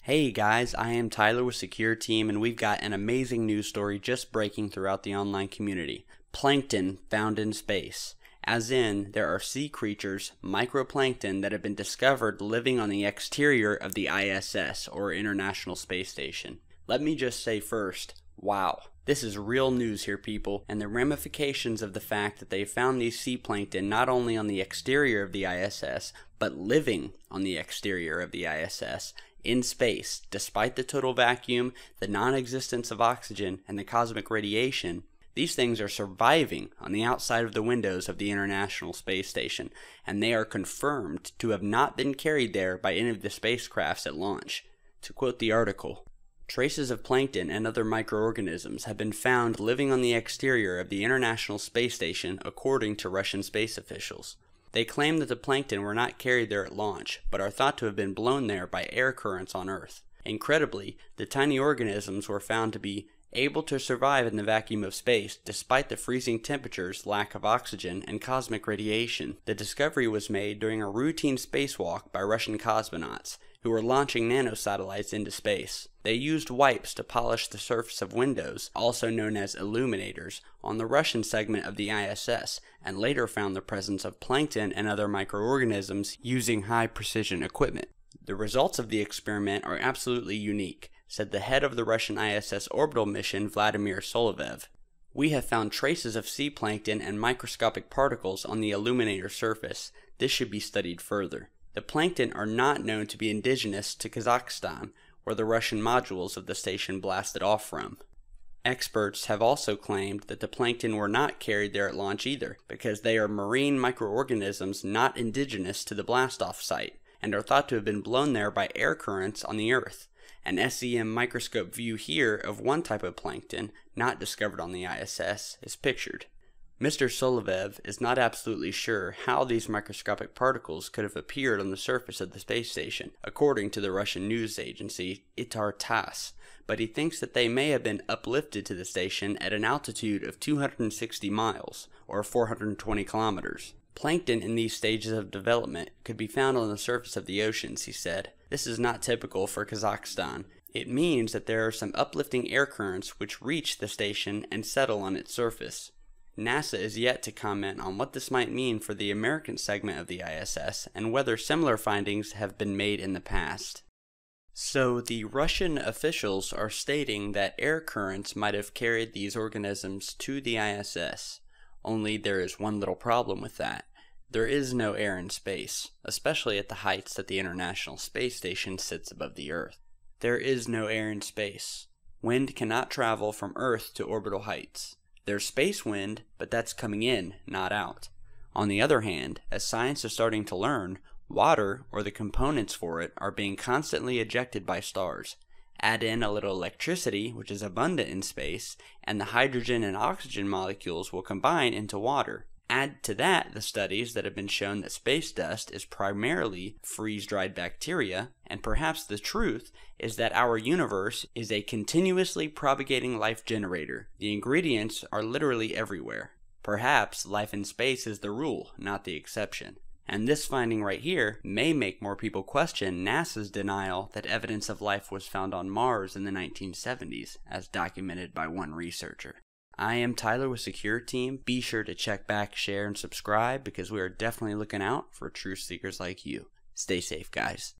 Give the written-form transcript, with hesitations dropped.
Hey guys, I am Tyler with Secureteam, and we've got an amazing news story just breaking throughout the online community. Plankton found in space. As in, there are sea creatures, microplankton, that have been discovered living on the exterior of the ISS, or International Space Station. Let me just say first, wow. This is real news here, people, and the ramifications of the fact that they found these sea plankton not only on the exterior of the ISS, but living on the exterior of the ISS, in space, despite the total vacuum, the non-existence of oxygen, and the cosmic radiation. These things are surviving on the outside of the windows of the International Space Station, and they are confirmed to have not been carried there by any of the spacecrafts at launch. To quote the article, "Traces of plankton and other microorganisms have been found living on the exterior of the International Space Station, according to Russian space officials. They claim that the plankton were not carried there at launch, but are thought to have been blown there by air currents on Earth. Incredibly, the tiny organisms were found to be able to survive in the vacuum of space despite the freezing temperatures, lack of oxygen, and cosmic radiation. The discovery was made during a routine spacewalk by Russian cosmonauts, who were launching nanosatellites into space. They used wipes to polish the surface of windows, also known as illuminators, on the Russian segment of the ISS, and later found the presence of plankton and other microorganisms using high-precision equipment. The results of the experiment are absolutely unique," said the head of the Russian ISS orbital mission, Vladimir Solovev. "We have found traces of sea plankton and microscopic particles on the illuminator surface. This should be studied further. The plankton are not known to be indigenous to Kazakhstan, where the Russian modules of the station blasted off from. Experts have also claimed that the plankton were not carried there at launch either, because they are marine microorganisms not indigenous to the blastoff site, and are thought to have been blown there by air currents on the Earth. An SEM microscope view here of one type of plankton, not discovered on the ISS, is pictured." Mr. Solovev is not absolutely sure how these microscopic particles could have appeared on the surface of the space station, according to the Russian news agency Itar-TASS, but he thinks that they may have been uplifted to the station at an altitude of 260 miles, or 420 kilometers. "Plankton in these stages of development could be found on the surface of the oceans," he said. "This is not typical for Kazakhstan. It means that there are some uplifting air currents which reach the station and settle on its surface." NASA is yet to comment on what this might mean for the American segment of the ISS and whether similar findings have been made in the past. So the Russian officials are stating that air currents might have carried these organisms to the ISS. Only there is one little problem with that. There is no air in space, especially at the heights that the International Space Station sits above the Earth. There is no air in space. Wind cannot travel from Earth to orbital heights. There's space wind, but that's coming in, not out. On the other hand, as science is starting to learn, water, or the components for it, are being constantly ejected by stars. Add in a little electricity, which is abundant in space, and the hydrogen and oxygen molecules will combine into water. Add to that the studies that have been shown that space dust is primarily freeze-dried bacteria, and perhaps the truth is that our universe is a continuously propagating life generator. The ingredients are literally everywhere. Perhaps life in space is the rule, not the exception. And this finding right here may make more people question NASA's denial that evidence of life was found on Mars in the 1970s, as documented by one researcher. I am Tyler with Secureteam. Be sure to check back, share, and subscribe because we are definitely looking out for truth seekers like you. Stay safe, guys.